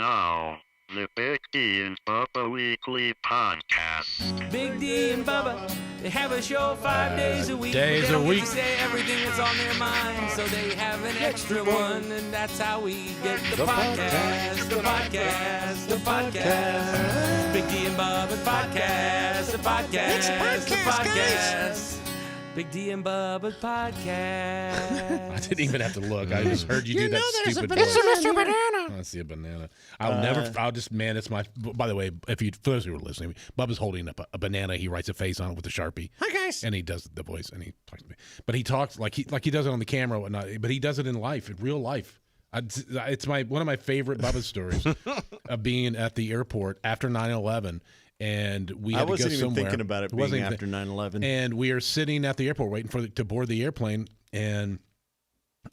now, the Big D and Bubba Weekly Podcast. Big D and Bubba, they have a show 5 days a week. Days they don't a week. Get to say everything that's on their mind, so they have an extra one, and that's how we get the podcast. The podcast. The podcast. Big D and Bubba podcast. The podcast. It's a podcast, the podcast. Big D and Bubba podcast. I didn't even have to look. I just heard you do that stupid voice. It's a Mr. Banana. I see a banana. Man, it's my, by the way, for those who are listening, Bubba's holding up a banana. He writes a face on it with a Sharpie. Hi, guys. And he does the voice, and he talks to me. But he talks like he does it on the camera and whatnot, but he does it in life, in real life. It's one of my favorite Bubba stories of being at the airport after 9/11. And we had to go somewhere. I wasn't even thinking about it being after 9/11. And we are sitting at the airport waiting to board the airplane, and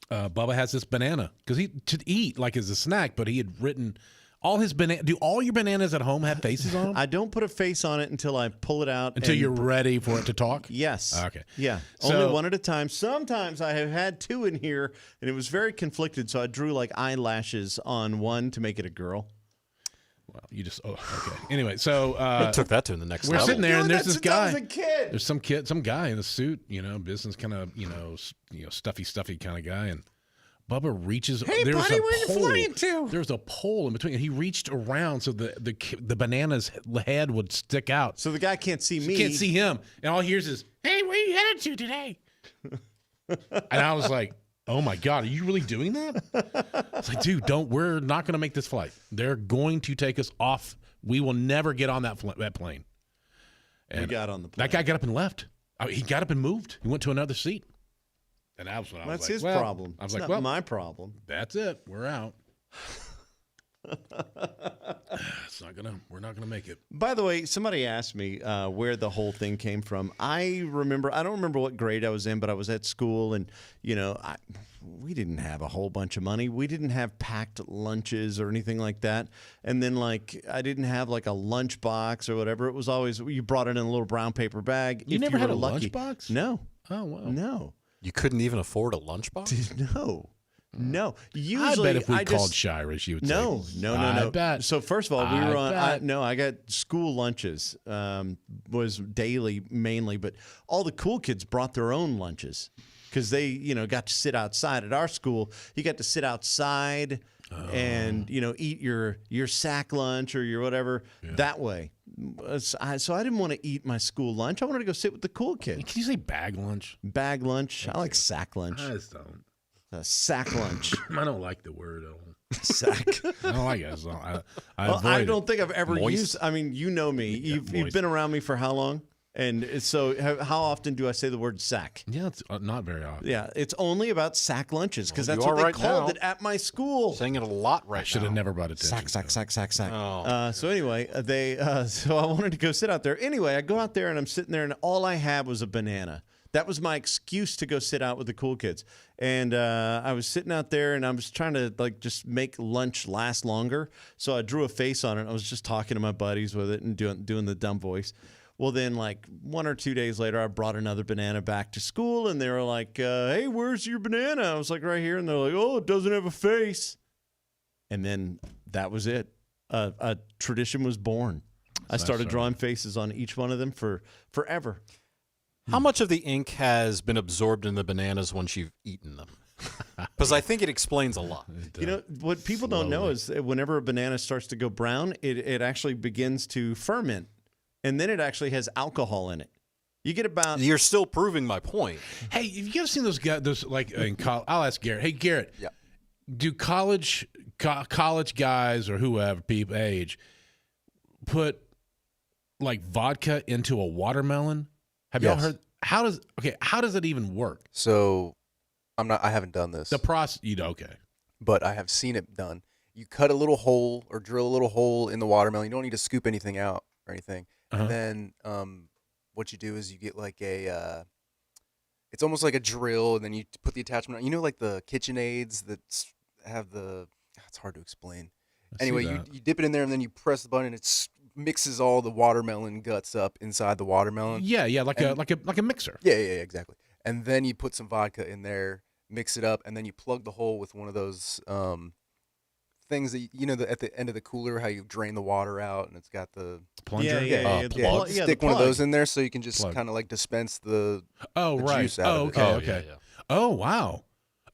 Bubba has this banana to eat like as a snack, but he had written all his banana. Do all your bananas at home have faces on them? I don't put a face on it until I pull it out. Until you're ready for it to talk? Yes. Okay. Yeah. Only one at a time. Sometimes I have had two in here, and it was very conflicted, so I drew like eyelashes on one to make it a girl. Well, okay. Anyway, so took that to the next we're level. sitting there, and there's this guy. I was a kid. There's some guy in a suit, business kind of, stuffy kind of guy, and Bubba reaches. Hey, there's buddy, a where you pole. flying to? There's a pole in between, and he reached around so the banana's head would stick out. So the guy can't see me. You can't see him, and all he hears is, "Hey, where you headed to today?" And I was like, "Oh my God, are you really doing that?" It's like, dude, we're not going to make this flight. They're going to take us off. We will never get on that plane. And we got on the plane. That guy got up and left. He got up and moved. He went to another seat. And that was when I was That's like, his well, problem. I was It's like, not well, my problem. that's it. We're out. We're not gonna make it. By the way, somebody asked me where the whole thing came from. I don't remember what grade I was in, but I was at school, and we didn't have a whole bunch of money. We didn't have packed lunches or anything like that. And then I didn't have like a lunch box or whatever. It was always you brought it in a little brown paper bag. You if never you had were a lucky. lunchbox? No. Oh wow. No. You couldn't even afford a lunchbox? No. Usually, I bet if we called Shira, she would say, No. I bet. So first of all, we were on. I got school lunches. Was daily mainly, but all the cool kids brought their own lunches because they, got to sit outside. At our school, you got to sit outside and eat your sack lunch or your whatever that way. So I didn't want to eat my school lunch. I wanted to go sit with the cool kids. Can you say bag lunch? Bag lunch. I like sack lunch. I just don't. Sack lunch. I don't like the word at all. Sack. I don't like it. I don't think I've ever Moist? used. I mean, you know me. You've been around me for how long? And so, how often do I say the word sack? Yeah, it's not very often. Yeah, it's only about sack lunches because that's you what are they right called now. it at my school. Saying it a lot right I should have now. never brought attention. Sack. Oh. So anyway, so I wanted to go sit out there. Anyway, I go out there and I'm sitting there, and all I had was a banana. That was my excuse to go sit out with the cool kids. And I was sitting out there, and I was trying to just make lunch last longer. So I drew a face on it. I was just talking to my buddies with it and doing the dumb voice. Well, then 1 or 2 days later, I brought another banana back to school, and they were like, "Hey, where's your banana?" I was like, "Right here." And they're like, "Oh, it doesn't have a face." And then that was it. A tradition was born. I started drawing faces on each one of them for forever. How much of the ink has been absorbed in the bananas once you've eaten them? Because I think it explains a lot. What people don't know is that whenever a banana starts to go brown, it actually begins to ferment, and then it actually has alcohol in it. You get about. You're still proving my point. Hey, have you ever seen those guys? Those in college. I'll ask Garrett. Hey, Garrett. Yeah. Do college guys or whoever people age put vodka into a watermelon? Have y'all heard? How does it even work? So, I haven't done this. The process, okay. But I have seen it done. You cut a little hole or drill a little hole in the watermelon. You don't need to scoop anything out or anything. Uh-huh. And then what you do is you get it's almost like a drill, and then you put the attachment on. Like the KitchenAids that have it's hard to explain. Anyway, you dip it in there, and then you press the button, and it's mixes all the watermelon guts up inside the watermelon. Yeah, like a mixer. Yeah, exactly. And then you put some vodka in there, mix it up, and then you plug the hole with one of those things that at the end of the cooler, how you drain the water out, and it's got the Plunger. stick one of those in there so you can just kind of like dispense the juice out of it. Okay. Oh, wow.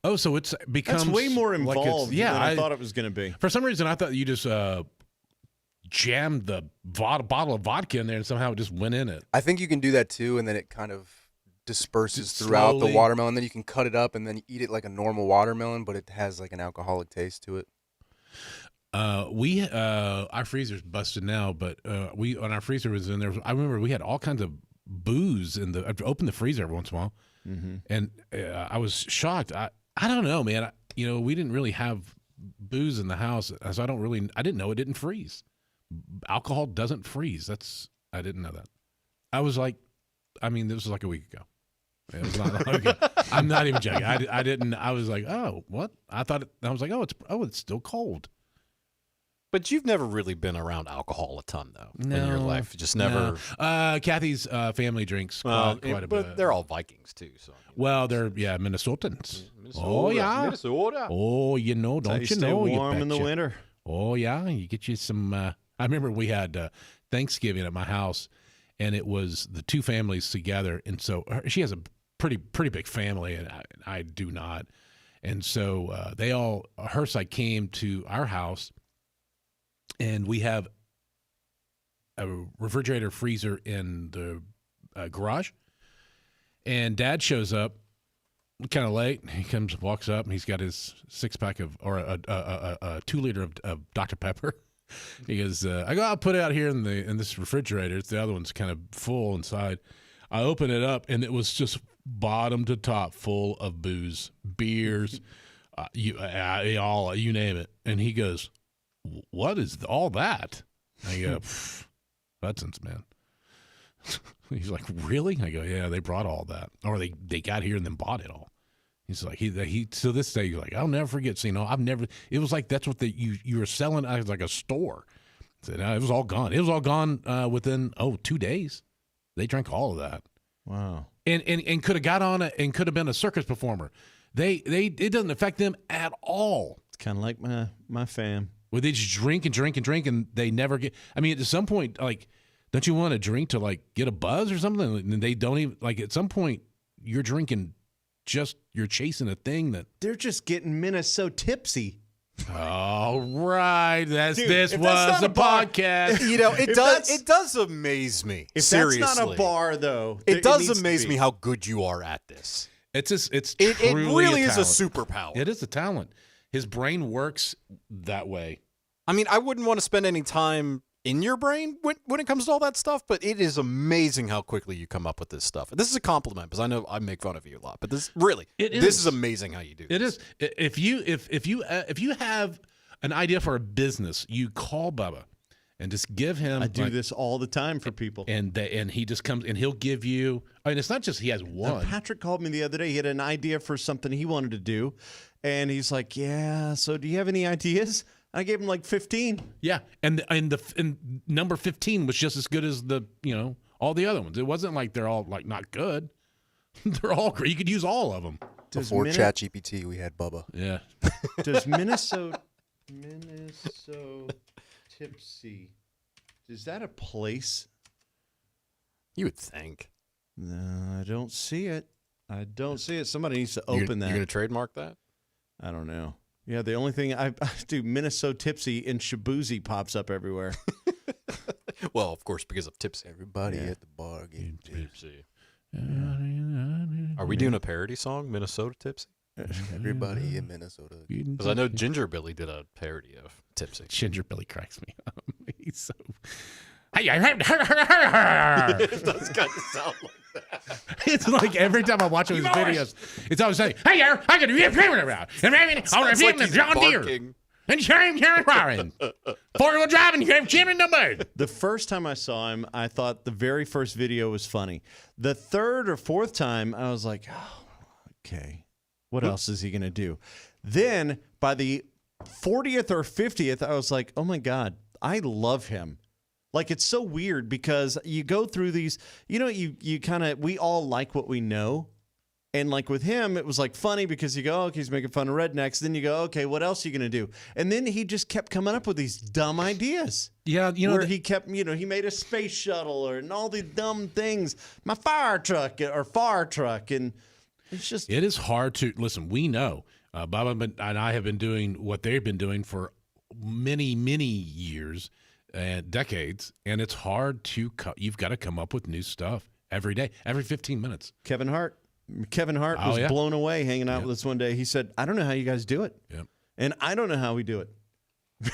Oh, so it's becomes That's way more involved than I thought it was going to be. For some reason, I thought you just jammed the bottle of vodka in there and somehow it just went in it. I think you can do that too, and then it kind of disperses throughout the watermelon. Then you can cut it up and then eat it like a normal watermelon, but it has like an alcoholic taste to it. Our freezer's busted now, but when our freezer was in there, I remember we had all kinds of booze I'd open the freezer every once in a while, and I was shocked. I don't know, man. We didn't really have booze in the house, so I didn't know it didn't freeze. Alcohol doesn't freeze. I didn't know that. I was like, this was like a week ago. It was not okay. I'm not even joking. I didn't. I was like, oh, what? I was like, it's still cold. But you've never really been around alcohol a ton, though, in your life. Just never. No. Kathy's family drinks quite a bit. But they're all Vikings, too. So. Well, they're, Minnesotans. Oh, yeah. Minnesota. Oh, don't you know? Warm in the winter. Oh, yeah. You get you some. I remember we had Thanksgiving at my house, and it was the two families together. And so she has a pretty big family, and I do not. And so her side came to our house. And we have a refrigerator freezer in the garage. And Dad shows up kind of late. He walks up, and he's got his 6-pack or a 2-liter of Dr. Pepper. He goes, I'll put it out here in this refrigerator. The other one's kind of full inside. I open it up, and it was just bottom to top full of booze, beers, you name it. And he goes, what is all that? I go, Hudson's, man. He's like, really? I go, yeah, they brought all that. Or they got here and then bought it all. He's like, he to this day, you're like, I'll never forget. So, it was like, that's what you were selling as like a store. I said, it was all gone. It was all gone within, 2 days. They drank all of that. Wow. And could have got on it and could have been a circus performer. It doesn't affect them at all. It's kind of like my fam. Where they just drink and drink and drink, and they never get. At some point, like, don't you want to drink to like get a buzz or something? And they don't even like. At some point, you're drinking, you're chasing a thing that they're just getting Minnesota tipsy. All right, this was a podcast. It does amaze me. If seriously, that's not a bar, though, it does amaze me how good you are at this. It really is a superpower. It is a talent. His brain works that way. I wouldn't want to spend any time in your brain when it comes to all that stuff, but it is amazing how quickly you come up with this stuff. This is a compliment because I know I make fun of you a lot, but this is amazing how you do this. It is. If you have an idea for a business, you call Bubba and just give him. I do this all the time for people, and he just comes and he'll give you. It's not just he has one. Patrick called me the other day. He had an idea for something he wanted to do, and he's like, "Yeah, so do you have any ideas?" I gave him like 15. Yeah, and number 15 was just as good as all the other ones. It wasn't like they're all like not good. They're all great. You could use all of them. Before ChatGPT, we had Bubba. Yeah. Does Minnesota Tipsy? Is that a place? You would think. No, I don't see it. Somebody needs to open that. You're going to trademark that? I don't know. Yeah, the only thing I do, Minnesota Tipsy and Shabuzi pops up everywhere. Well, of course, because of Tipsy. Everybody at the bar getting tipsy. Are we doing a parody song, Minnesota Tipsy? Everybody in Minnesota. Because I know Ginger Billy did a parody of Tipsy. Ginger Billy cracks me up. He's so... It does kind of sound like that. It's like every time I watch his videos, it's always saying, "Hey, I got to be a parent about John Deere and Sharon Warren, 4-wheel driving, you have Jim in the mud." The first time I saw him, I thought the very first video was funny. The third or fourth time, I was like, "Oh, okay, what else is he gonna do?" Then by the 40th or 50th, I was like, "Oh my God, I love him." Like, it's so weird because you go through these, you kind of, we all like what we know. And like with him, it was like funny because you go, okay, he's making fun of rednecks. Then you go, okay, what else are you going to do? And then he just kept coming up with these dumb ideas. Yeah, where he kept, he made a space shuttle and all these dumb things. My fire truck, and it's just. It is hard to listen. We know Bob and I have been doing what they've been doing for many, many years and decades, and it's hard to. You've got to come up with new stuff every day, every 15 minutes. Kevin Hart was blown away hanging out with us one day. He said, "I don't know how you guys do it, and I don't know how we do it."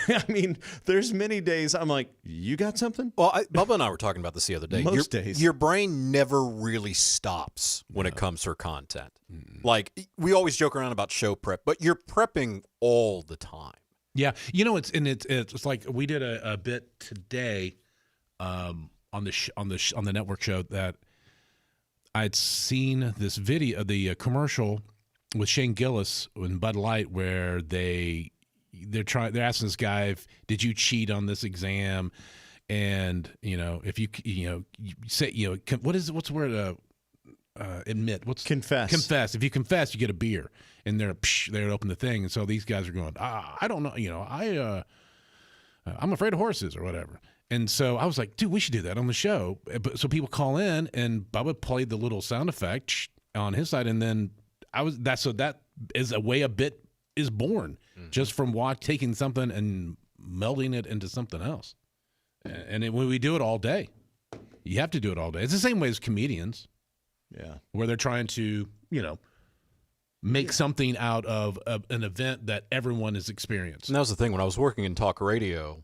I mean, there's many days I'm like, you got something? Well, Bubba and I were talking about this the other day. Most days. Your brain never really stops when it comes to content. Like, we always joke around about show prep, but you're prepping all the time. Yeah. It's like we did a bit today on the network show that I'd seen this video, the commercial with Shane Gillis in Bud Light where they're asking this guy, did you cheat on this exam? And if you say what's the word? Admit. What's confess? Confess. If you confess, you get a beer. And they'd open the thing, and so these guys are going, I don't know, I'm afraid of horses or whatever. And so I was like, dude, we should do that on the show. So people call in, and Bubba played the little sound effect on his side, and then that is a way a bit is born just from taking something and melding it into something else. And when we do it all day, you have to do it all day. It's the same way as comedians. Yeah. Where they're trying to, make something out of an event that everyone has experienced. And that was the thing. When I was working in talk radio,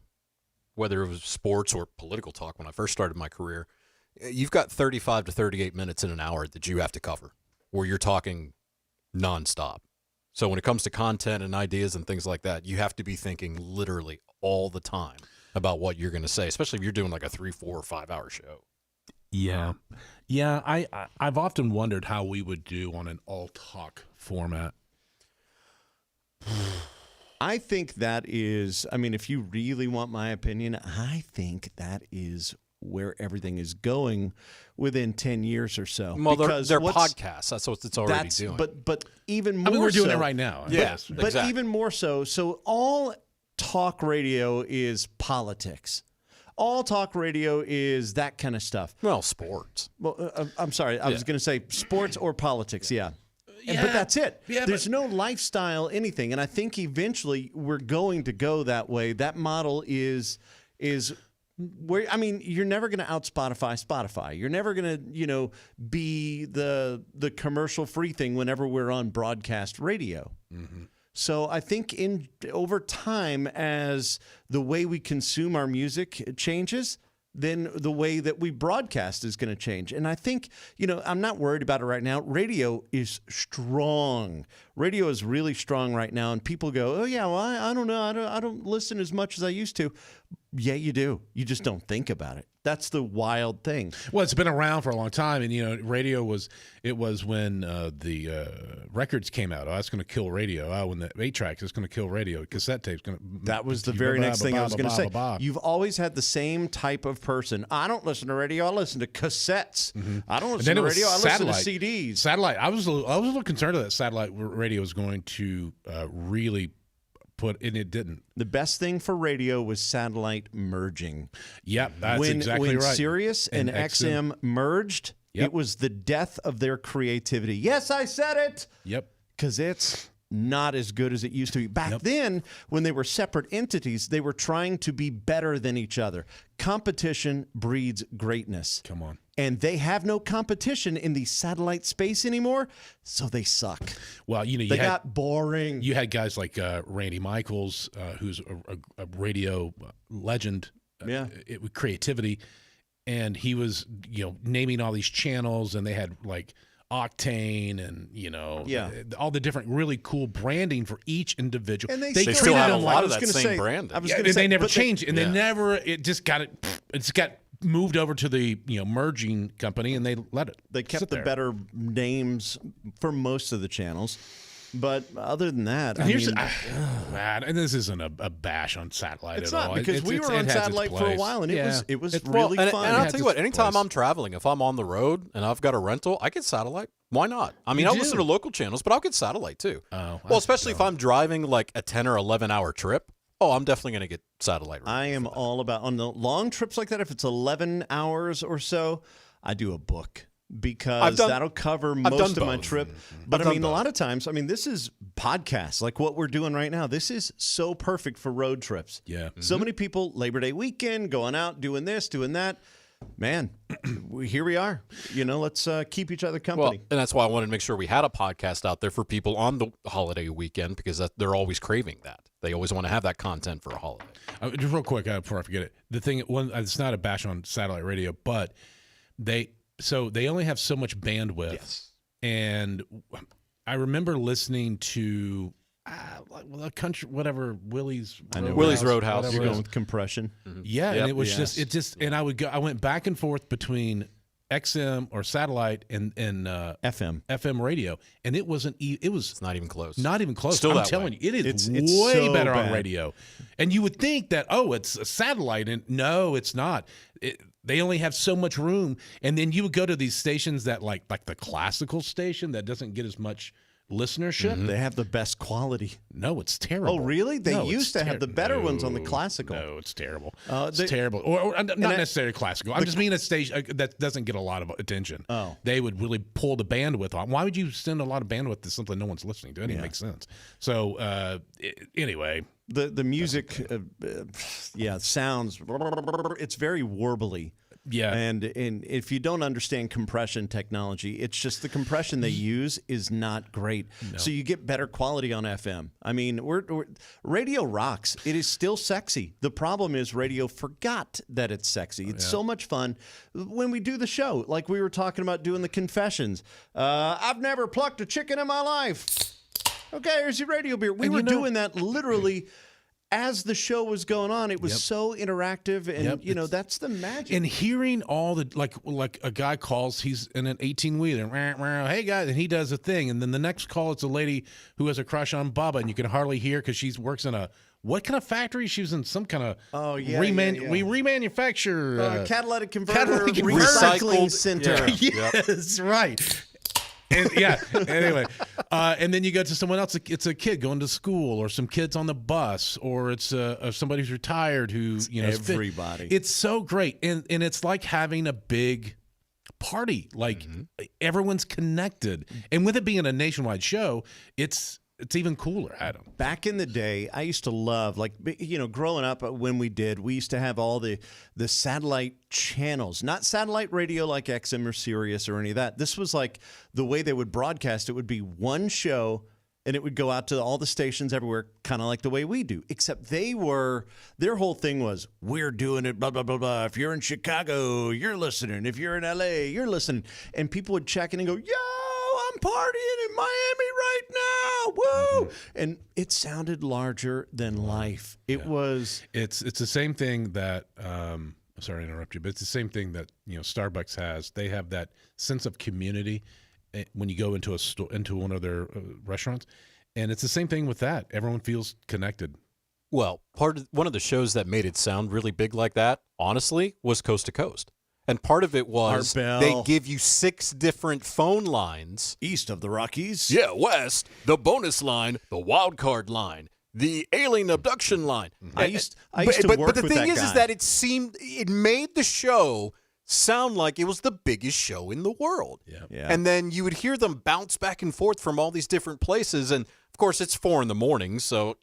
whether it was sports or political talk when I first started my career, you've got 35 to 38 minutes in an hour that you have to cover where you're talking nonstop. So when it comes to content and ideas and things like that, you have to be thinking literally all the time about what you're going to say, especially if you're doing like a 3, 4, or 5 hour show. Yeah. Yeah, I've often wondered how we would do on an all-talk format. I think that is, if you really want my opinion, I think that is where everything is going within 10 years or so. Well, they're podcasts. That's what it's already doing. But even more we're doing so, it right now. Yes, but exactly. even more so. So all talk radio is politics. All talk radio is that kind of stuff. Well, sports. Well, I'm sorry. I was going to say sports or politics. Yeah. But that's it. Yeah, There's no lifestyle anything. And I think eventually we're going to go that way. That model is where, you're never going to out Spotify. You're never going to, be the commercial free thing whenever we're on broadcast radio. Mm-hmm. So I think over time, as the way we consume our music changes, then the way that we broadcast is going to change. And I think, I'm not worried about it right now. Radio is strong. Radio is really strong right now. And people go, oh, yeah, well, I don't know. I don't listen as much as I used to. Yeah, you do. You just don't think about it. That's the wild thing. Well, it's been around for a long time, and radio was when the records came out. Oh, that's going to kill radio. Oh, when the 8-track is going to kill radio. Cassette tape's going to. That was the very next thing I was going to say. You've always had the same type of person. I don't listen to radio. I listen to cassettes. Mm-hmm. I don't listen to radio. I listen to CDs. Satellite. I was a little concerned that satellite radio was going to really. And it didn't. The best thing for radio was satellite merging. Yep, that's exactly right. When Sirius and XM merged, it was the death of their creativity. Yes, I said it. Yep. Because it's not as good as it used to be. Back then, when they were separate entities, they were trying to be better than each other. Competition breeds greatness. Come on. And they have no competition in the satellite space anymore, so they suck. Well, they got boring. You had guys like Randy Michaels, who's a radio legend with creativity, and he was naming all these channels, and they had like Octane and all the different really cool branding for each individual. And they still have a lot of that same brand. They never changed, and they never. It just got it. It's got moved over to the merging company, and they let it. They kept the better names for most of the channels. But other than that, man, and this isn't a bash on satellite it's at not all. because we were on satellite for a while, and it was really fun. And I'll tell you what, anytime place. I'm traveling, if I'm on the road and I've got a rental, I get satellite. Why not? I mean, I'll listen to local channels, but I'll get satellite too. Oh, well, especially if I'm driving like a 10 or 11 hour trip. Oh, I'm definitely going to get satellite. I am all about on the long trips like that. If it's 11 hours or so, I do a book. Because that'll cover most of my trip. But I mean, a lot of times, this is podcasts like what we're doing right now. This is so perfect for road trips. Yeah. So many people, Labor Day weekend, going out, doing this, doing that. Man, here we are. Let's keep each other company. Well, and that's why I wanted to make sure we had a podcast out there for people on the holiday weekend because they're always craving that. They always want to have that content for a holiday. Just real quick before I forget it, the thing, it's not a bash on satellite radio, but they only have so much bandwidth. Yes. And I remember listening to a country, whatever, Willie's Roadhouse. You're going with compression. Mm-hmm. Yeah, and it was and I went back and forth between XM or satellite and FM radio, and it wasn't. It's not even close. Not even close. Still I'm telling you, it is way so better bad on radio. And you would think that it's a satellite, and no, it's not. They only have so much room, and then you would go to these stations that like the classical station that doesn't get as much listenership. Mm-hmm. They have the best quality. No, it's terrible. Oh, really? They used to have the better ones on the classical. No, it's terrible. It's terrible. Or not necessarily classical. I just mean a station that doesn't get a lot of attention. Oh. They would really pull the bandwidth on. Why would you send a lot of bandwidth to something no one's listening to? It doesn't make sense. So, anyway. The music, sounds, it's very warbly. Yeah. And if you don't understand compression technology, it's just the compression they use is not great. No. So you get better quality on FM. I mean, radio rocks. It is still sexy. The problem is radio forgot that it's sexy. It's so much fun when we do the show. Like we were talking about doing the confessions. I've never plucked a chicken in my life. Okay, here's your radio beer. We were doing that literally as the show was going on. It was so interactive, and that's the magic. And hearing all the like a guy calls, he's in an 18-wheeler, hey guys, and he does a thing, and then the next call, it's a lady who has a crush on Bubba, and you can hardly hear because she works in what kind of factory? She was in some kind of we remanufacture catalytic converter recycling center. Yes, right. And anyway, and then you go to someone else. It's a kid going to school, or some kids on the bus, or it's somebody who's retired who everybody. It's so great, and it's like having a big party. Like everyone's connected, and with it being a nationwide show, it's even cooler, Adam. Back in the day, I used to love, growing up when we used to have all the satellite channels, not satellite radio like XM or Sirius or any of that. This was like the way they would broadcast. It would be one show, and it would go out to all the stations everywhere, kind of like the way we do, except their whole thing was, we're doing it, blah, blah, blah, blah. If you're in Chicago, you're listening. If you're in LA, you're listening. And people would check in and go, I'm partying in Miami right now. Woo! And it sounded larger than life. It was. It's the same thing that. Sorry to interrupt you, but it's the same thing that Starbucks has. They have that sense of community when you go into a store, into one of their restaurants, and it's the same thing with that. Everyone feels connected. Well, one of the shows that made it sound really big like that, honestly, was Coast to Coast. And part of it was they give you 6 different phone lines. East of the Rockies. Yeah, west, the bonus line, the wild card line, the alien abduction line. I used to work with that guy. But the thing is that it made the show sound like it was the biggest show in the world. Yeah. And then you would hear them bounce back and forth from all these different places. And, of course, it's 4 a.m, so,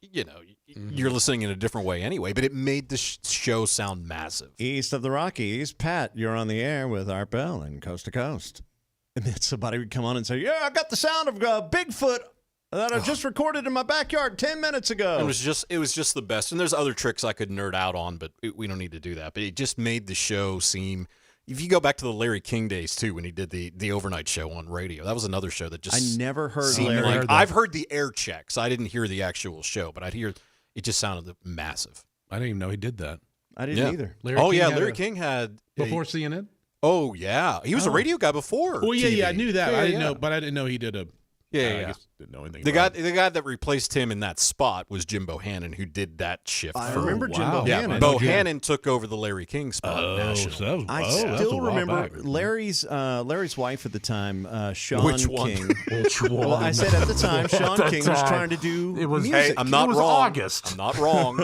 you're listening in a different way anyway. But it made the show sound massive. East of the Rockies, Pat, you're on the air with Art Bell and Coast to Coast. And then somebody would come on and say, I got the sound of Bigfoot that I just recorded in my backyard 10 minutes ago. It was just the best. And there's other tricks I could nerd out on, but we don't need to do that. But it just made the show seem... If you go back to the Larry King days, too, when he did the overnight show on radio, that was another show that just... I never heard Larry. I've heard the air checks. I didn't hear the actual show, but I'd hear... It just sounded massive. I didn't even know he did that. I didn't either. Larry King had... Before CNN? Oh, yeah. He was a radio guy before. Oh, yeah, TV. I knew that. I didn't know, but I didn't know he did a... Yeah. I guess didn't know anything The about guy that replaced him in that spot was Jim Bohannon, who did that shift. I for- remember Jim wow. Yeah, Bohannon. Bohannon took over the Larry King spot. Oh, nationally. so that was, I that's a still while remember back. Larry's wife at the time, Sean Which one? King. Which one? Well, I said at the time, Sean King was trying to do music. Hey, I'm not It was wrong. August. I'm not wrong.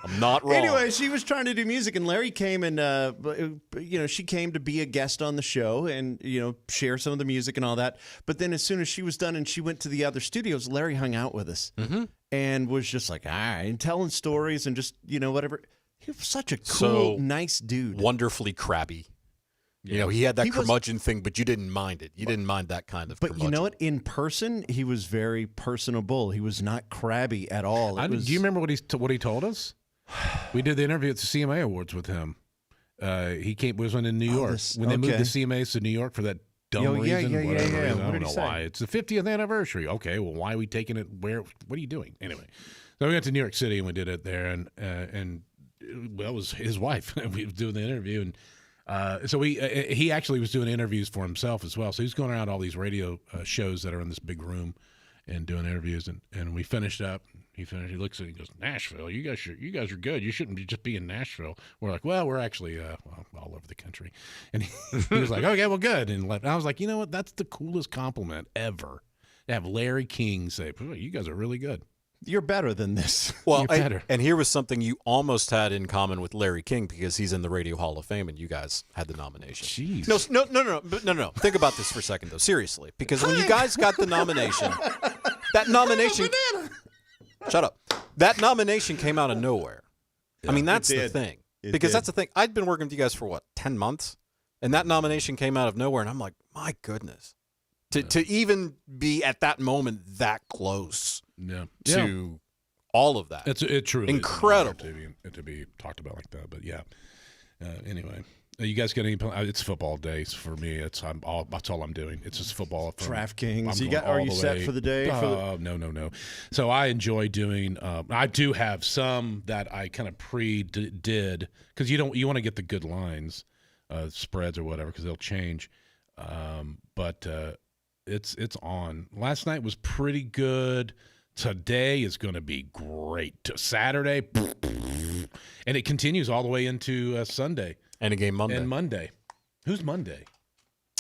I'm not wrong. Anyway, she was trying to do music, and Larry came and she came to be a guest on the show and share some of the music and all that. But then as soon as she was done and she went to the other studios, Larry hung out with us and was just like, all right, and telling stories and just whatever. He was such a cool, nice dude. Wonderfully crabby. He had that curmudgeon thing, but you didn't mind it. You didn't mind that kind of curmudgeon. But you know what? In person, he was very personable. He was not crabby at all. Do you remember what he told us? We did the interview at the CMA Awards with him. He was in New York when they moved the CMAs to New York for that dumb reason. Whatever reason. I What don't did know he say? why. It's the 50th anniversary. Okay, well, why are we taking it? Where? What are you doing? Anyway, so we went to New York City and we did it there, and it was his wife. We were doing the interview, and so he actually was doing interviews for himself as well. So he's going around all these radio shows that are in this big room and doing interviews, and we finished up. He looks at it and goes, Nashville, you guys are good. You shouldn't just be in Nashville. We're like, well, we're actually all over the country. And he was like, okay, well, good. And I was like, you know what? That's the coolest compliment ever. To have Larry King say, you guys are really good. You're better than this. Well, You're better. and here was something you almost had in common with Larry King because he's in the Radio Hall of Fame and you guys had the nomination. Jeez. No. Think about this for a second, though. Seriously. Because when you guys got the nomination, that nomination... Shut up. That nomination came out of nowhere. I mean, that's the thing. Because that's the thing. I'd been working with you guys for, 10 months? And that nomination came out of nowhere, and I'm like, my goodness. To even be at that moment that close to all of that. It truly incredible is to be talked about like that. But yeah. Anyway, you guys got any? It's football days for me. That's all I'm doing. It's just football. DraftKings. Are you set for the day? No. So I enjoy doing. I do have some that I kind of did because you want to get the good lines, spreads or whatever because they'll change. But it's on. Last night was pretty good. Today is going to be great. Saturday, and it continues all the way into Sunday. And a game Monday. And Monday. Who's Monday?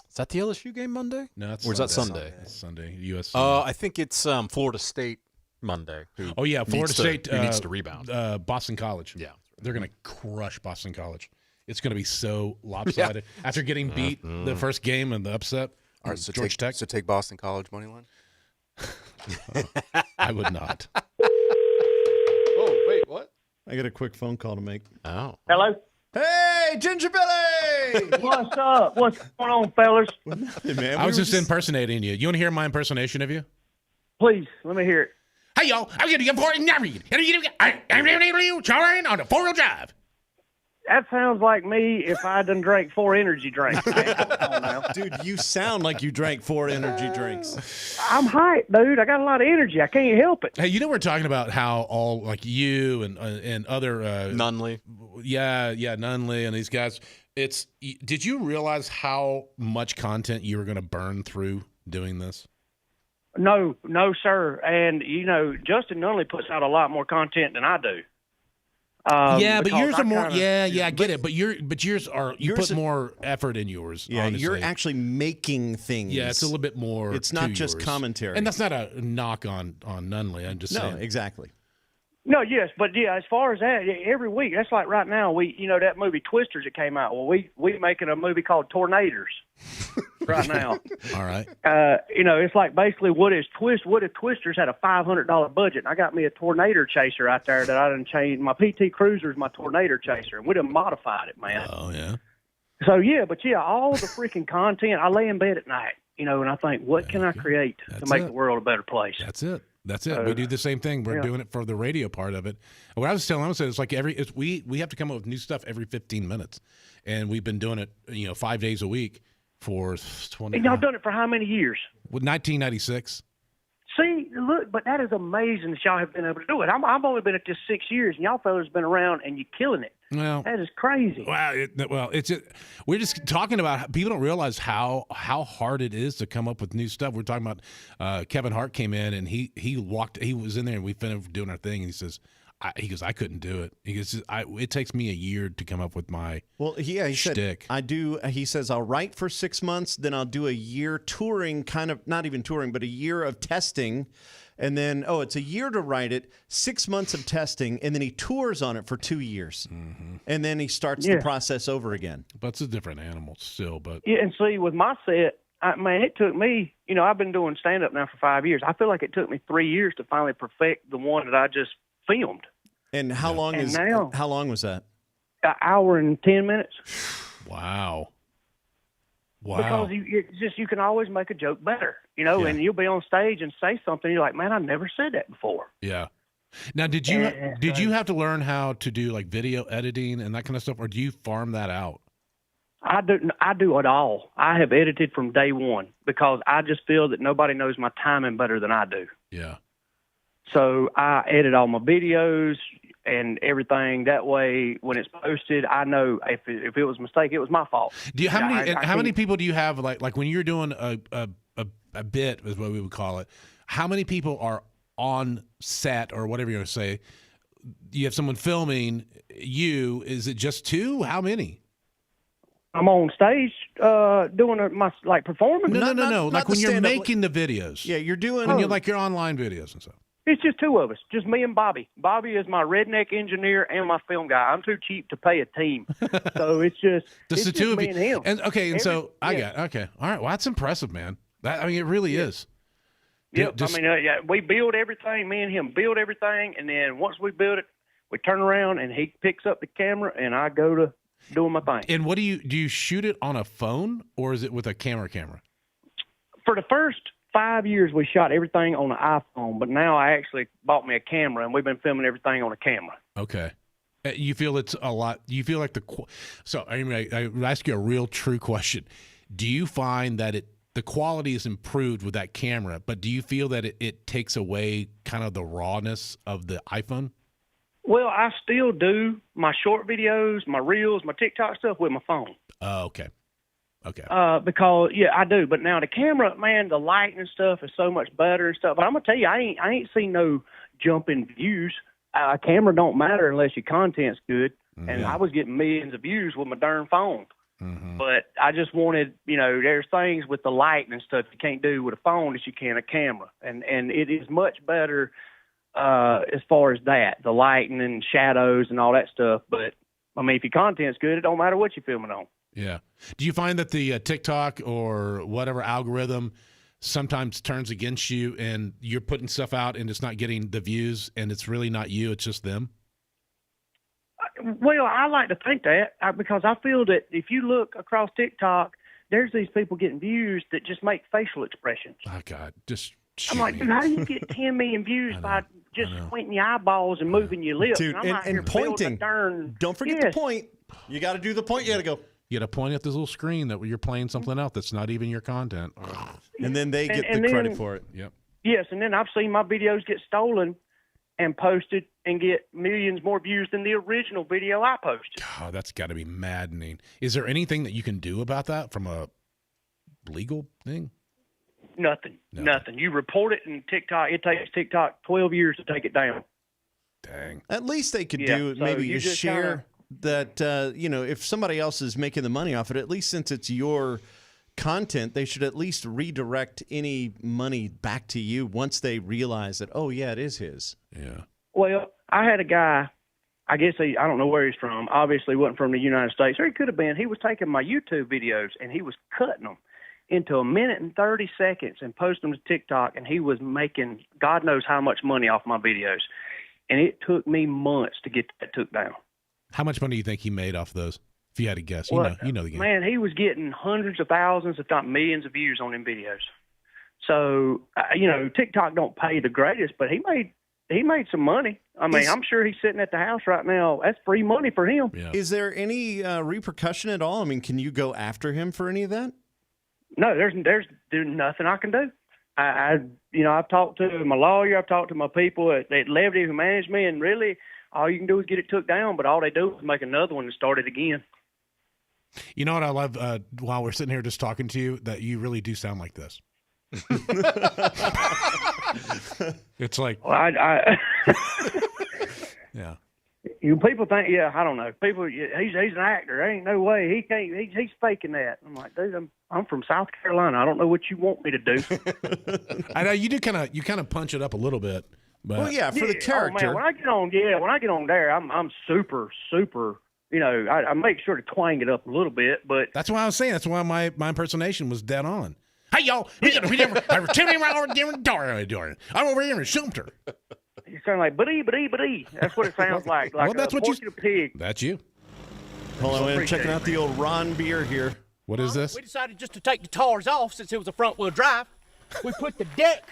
Is that the LSU game Monday? No, it's or is that Sunday? It's Sunday. USC. I think it's Florida State Monday. Florida State. Who needs to rebound. Boston College. Yeah. They're going to crush Boston College. It's going to be so lopsided. After getting beat the first game and the upset, All right, so Georgia Tech. So take Boston College money line. I would not. Oh, wait, what? I got a quick phone call to make. Oh. Hello? Hey, Ginger Billy! What's up? What's going on, fellas? Nothing, man. I was just impersonating you. You want to hear my impersonation of you? Please, let me hear it. Hey, y'all. I'm going to get for it. I'm on the 4-wheel drive. That sounds like me if I done drank 4 energy drinks. Man, come on now. Dude, you sound like you drank 4 energy drinks. I'm hyped, dude. I got a lot of energy. I can't help it. Hey, we're talking about how all like you and other Nunley. Yeah, Nunley and these guys. Did you realize how much content you were going to burn through doing this? No, sir. And, Justin Nunley puts out a lot more content than I do. But yours are more. I get it. But yours are. You Yours put more effort in yours. Yeah, honestly. you're actually making things. Yeah, it's a little bit more. It's not just yours. commentary. And that's not a knock on Nunley. I'm just saying. No, exactly. No, yes, but yeah, as far as that, every week, that's like right now, that movie Twisters that came out. Well, we making a movie called Tornadoes right now. All right. It's like basically what if Twisters had a $500 budget, and I got me a tornado chaser out there that I done changed. My PT Cruiser is my tornado chaser, and we done modified it, man. Oh, yeah. So, all the freaking content, I lay in bed at night, and I think, what can I create to make the world a better place? That's it. We do the same thing. We're doing it for the radio part of it. What I was telling them, it's like we have to come up with new stuff every 15 minutes, and we've been doing it, 5 days a week for 20. And y'all done it for how many years? 1996. See, look, but that is amazing that y'all have been able to do it. I've only been at this 6 years, and y'all fellas been around, and you're killing it. Well, that is crazy. We're just talking about how people don't realize how hard it is to come up with new stuff. We're talking about Kevin Hart came in and he was in there and we finished doing our thing and he says, I couldn't do it. He goes, it takes me a year to come up with my he shtick. said, he says, I'll write for 6 months, then I'll do a year touring, kind of, not even touring, but a year of testing. And then, it's a year to write it, 6 months of testing, and then he tours on it for 2 years. Mm-hmm. And then he starts the process over again. But it's a different animal still. But yeah, and see, with my set, it took me, I've been doing stand-up now for 5 years. I feel like it took me 3 years to finally perfect the one that I just filmed. And how long was that? An hour and 10 minutes. Wow. Because you can always make a joke better, and you'll be on stage and say something. You're like, man, I never said that before. Yeah. Now, did you have to learn how to do like video editing and that kind of stuff, or do you farm that out? I do it all. I have edited from day one because I just feel that nobody knows my timing better than I do. Yeah. So I edit all my videos and everything. That way, when it's posted, I know if it was a mistake, it was my fault. Do you how many people do you have like when you're doing a bit is what we would call it? How many people are on set or whatever you want to say? You have someone filming you. Is it just two? How many? I'm on stage doing my performing. No. Like when you're making the videos. Yeah, you're doing when your online videos and stuff. It's just two of us, just me and Bobby. Bobby is my redneck engineer and my film guy. I'm too cheap to pay a team, so it's just the two of me you and him. And all right. Well, that's impressive, man. It really is. Yep. We build everything. Me and him build everything, and then once we build it, we turn around and he picks up the camera, and I go to doing my thing. And what do you shoot it on a phone or is it with a camera? For the first 5 years, we shot everything on an iPhone, but now I actually bought me a camera, and we've been filming everything on a camera. Okay. You feel it's a lot. You feel like I ask you a real true question. Do you find that the quality is improved with that camera, but do you feel that it takes away kind of the rawness of the iPhone? Well, I still do my short videos, my reels, my TikTok stuff with my phone. Oh, okay. Because I do. But now the camera, man, the light and stuff is so much better and stuff. But I'm gonna tell you, I ain't seen no jump in views. A camera don't matter unless your content's good. Mm-hmm. And I was getting millions of views with my darn phone. Mm-hmm. But I just wanted, there's things with the light and stuff you can't do with a phone that you can a camera, and it is much better as far as that, the lighting and shadows and all that stuff. But if your content's good, it don't matter what you're filming on. Yeah. Do you find that the TikTok or whatever algorithm sometimes turns against you and you're putting stuff out and it's not getting the views and it's really not you, it's just them? Well, I like to think that because I feel that if you look across TikTok, there's these people getting views that just make facial expressions. Oh, God. I'm like, dude, how do you get 10 million views by just squinting your eyeballs and moving your lips? Dude, and pointing. Don't forget the point. You got to do the point. You got to go. You got to point at this little screen that you're playing something out that's not even your content. And then they get the credit for it. Yep. Yes, and then I've seen my videos get stolen and posted and get millions more views than the original video I posted. God, that's got to be maddening. Is there anything that you can do about that from a legal thing? Nothing. You report it in TikTok. It takes TikTok 12 years to take it down. Dang. At least they could do maybe you share that, if somebody else is making the money off it, at least since it's your content, they should at least redirect any money back to you once they realize that, oh, yeah, it is his. Yeah. Well, I had a guy, I guess I don't know where he's from. Obviously wasn't from the United States, or he could have been. He was taking my YouTube videos, and he was cutting them into 1 minute and 30 seconds and posting them to TikTok, and he was making God knows how much money off my videos. And it took me months to get that took down. How much money do you think he made off those? If you had to guess, well, you know the game. Man, he was getting hundreds of thousands, if not millions of views on them videos. So, TikTok don't pay the greatest, but he made some money. I'm sure he's sitting at the house right now. That's free money for him. Yeah. Is there any repercussion at all? Can you go after him for any of that? No, there's nothing I can do. I've talked to my lawyer, I've talked to my people at Levity who manage me, and really all you can do is get it took down, but all they do is make another one and start it again. You know what I love while we're sitting here just talking to you, that you really do sound like this. It's like, Well, yeah. You people think, I don't know. People, he's an actor. There ain't no way he can't. He's faking that. I'm like, dude, I'm from South Carolina. I don't know what you want me to do. I know you do kind of punch it up a little bit, but Well, yeah, for the character. Oh, man, when I get on there, I'm super. I make sure to twang it up a little bit, but that's what I was saying. That's why my impersonation was dead on. Hey, y'all, I'm over here in Sumter. You sound like buddy. That's what it sounds like. Like well, that's what a pig. That's you. Hold on, we're checking out the old Ron beer here. What is this? We decided just to take the tires off since it was a front-wheel drive. We put the deck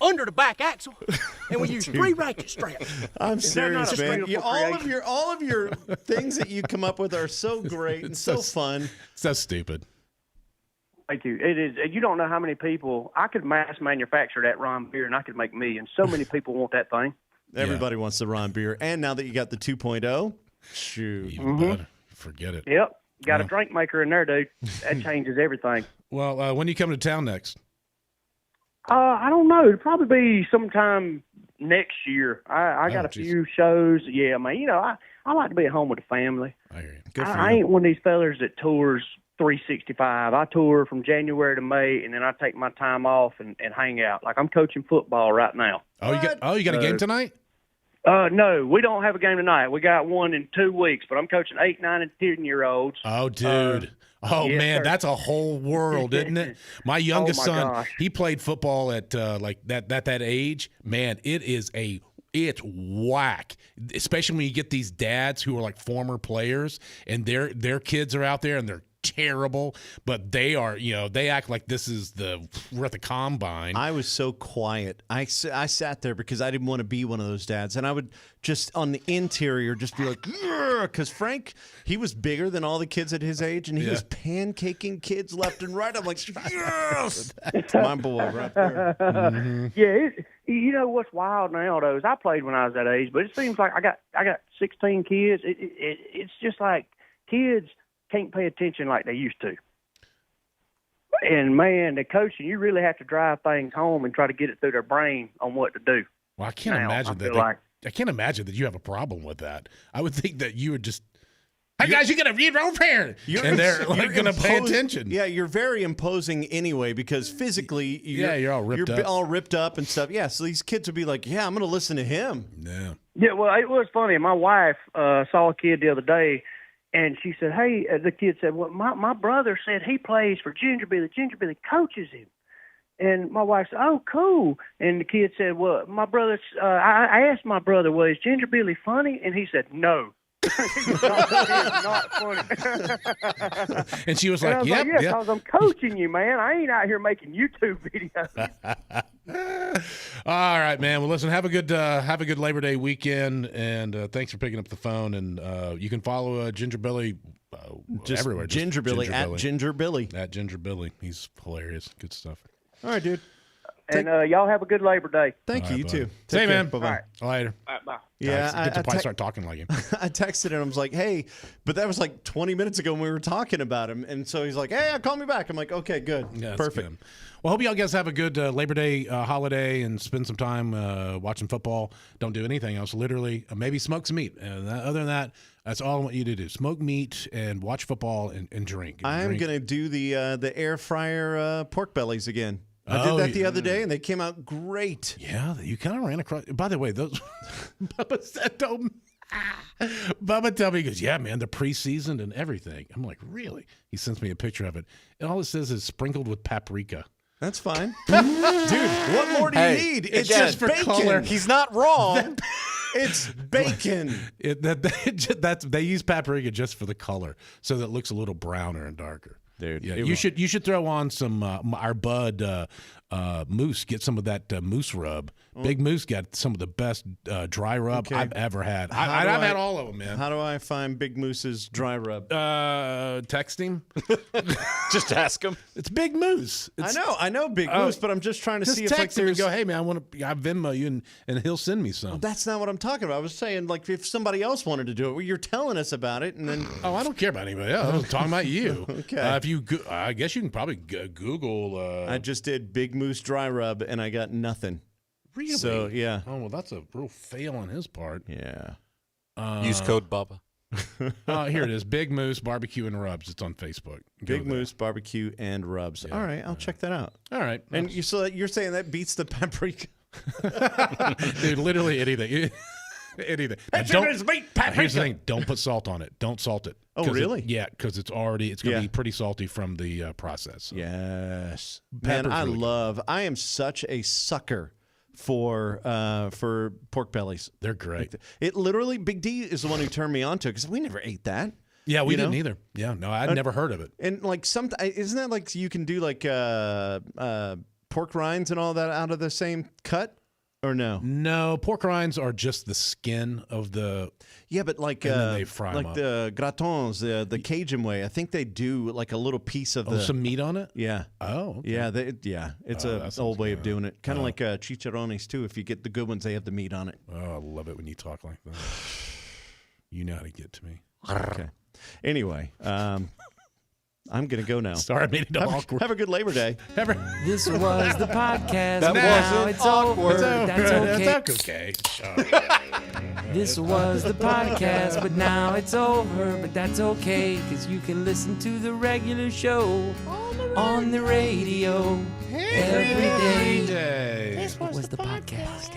under the back axle, and we used 3 ratchet straps. I'm serious, man. All of your things that you come up with are so great and so fun. So stupid. Thank you. It is. You don't know how many people I could mass manufacture that Ron beer, and I could make millions. So many people want that thing. Everybody wants the Ron beer, and now that you got the 2.0, shoot, even better. Forget it. Yep, got a drink maker in there, dude. That changes everything. Well, when you come to town next? I don't know. It'll probably be sometime next year. I got a few shows. Yeah, man. I like to be at home with the family. I hear you. Good for I you. ain't one of these fellers that tours 365. I tour from January to May, and then I take my time off and hang out. Like I'm coaching football right now. Oh, you got a game tonight? No, we don't have a game tonight. We got one in 2 weeks, but I'm coaching 8, 9, and 10-year-olds. Oh, dude. Yes, man, sir. That's a whole world, isn't it? My youngest my son, gosh. he played football at like that age. Man, it's whack, especially when you get these dads who are like former players and their kids are out there and they're terrible, but they are, they act like we're at the combine. I was so quiet. I sat there because I didn't want to be one of those dads. And I would just, on the interior, just be like, because Frank, he was bigger than all the kids at his age, and he was pancaking kids left and right. I'm like, yes! That's my boy right there. Mm-hmm. Yeah, you know what's wild now, though, is I played when I was that age, but it seems like I got 16 kids. It's just like kids can't pay attention like they used to. And, man, the coaching, you really have to drive things home and try to get it through their brain on what to do. Well, I can't imagine that you have a problem with that. I would think that you would just, hey, guys, you got to read over here. And they're going to pay attention. Yeah, you're very imposing anyway because physically you're all ripped up. all ripped up and stuff. Yeah, so these kids would be like, yeah, I'm going to listen to him. Yeah. Yeah, well, it was funny. My wife saw a kid the other day, and she said, hey, the kid said, well, my brother said he plays for Ginger Billy. Ginger Billy coaches him. And my wife said, oh, cool. And the kid said, well, my brother, I asked my brother, well, is Ginger Billy funny? And he said, no. It's not funny. And she was like, yeah, because I'm coaching you, man. I ain't out here making YouTube videos. All right, man. Well, listen, have a good Labor Day weekend, and thanks for picking up the phone. And you can follow Ginger Billy everywhere. Ginger Billy at Ginger Billy. At Ginger Billy. He's hilarious. Good stuff. All right, dude. And y'all have a good Labor Day. Thank you. You buddy. too. Say, man. Bye-bye. All right. Later. All right, bye. Yeah, I get to probably start talking like him. I texted him. I was like, hey, but that was like 20 minutes ago when we were talking about him. And so he's like, hey, call me back. I'm like, okay, good. Yeah, perfect. Good. Well, hope y'all guys have a good Labor Day holiday and spend some time watching football. Don't do anything else. Literally, maybe smoke some meat. Other than that, that's all I want you to do. Smoke meat and watch football and drink. I'm going to do the air fryer pork bellies again. I did that the other day, and they came out great. Yeah, you kind of ran across. By the way, those Bubba said, Bubba told me, he goes, yeah, man, they're pre-seasoned and everything. I'm like, really? He sends me a picture of it, and all it says is sprinkled with paprika. That's fine. Dude, what more do you need? It's just for bacon. color. He's not wrong. It's bacon. They use paprika just for the color, so that it looks a little browner and darker. Dude, yeah, you should throw on some our bud Moose, get some of that Moose rub. Big Moose got some of the best dry rub I've ever had. I've had all of them, man. How do I find Big Moose's dry rub? Text him. Just ask him. It's Big Moose. I know Big Moose, but I'm just trying to see if text him and there's... go, hey man, I Venmo you, and he'll send me some. Well, that's not what I'm talking about. I was saying like if somebody else wanted to do it, well, you're telling us about it, and then I don't care about anybody else. I was talking about you. Okay. If you, I guess you can probably Google. I just did Big Moose dry rub, and I got nothing. Really? So yeah. Oh well, that's a real fail on his part. Yeah. Use code Bubba. Here it is. Big Moose Barbecue and Rubs. It's on Facebook. Big Moose Barbecue and Rubs. Yeah, all right, I'll check that out. All right. And you're saying that beats the paprika? Dude, literally anything. Anything. Now, here's the thing. Don't put salt on it. Don't salt it. Oh, really? Because it's going to be pretty salty from the process. So. Yes. Man, I am such a sucker for pork bellies. They're great. It literally, Big D is the one who turned me on to it because we never ate that. Yeah, we didn't either. Yeah, no, I'd never heard of it. And like isn't that like you can do like pork rinds and all that out of the same cut? Or no? No, pork rinds are just the skin of the. Yeah, but like they fry like them up. the gratons, the Cajun way. I think they do like a little piece of some meat on it. Yeah. Oh. Okay. Yeah. It's an old way of doing it. Kind of like chicharrones too. If you get the good ones, they have the meat on it. Oh, I love it when you talk like that. You know how to get to me. Okay. Anyway, I'm going to go now. Sorry, I made it awkward. Have a good Labor Day. This was the podcast. That now wasn't it's awkward. over. That's okay. okay. Sorry. This was the podcast, but now it's over. But that's okay, because you can listen to the regular show on the radio every day. Day. This was the podcast.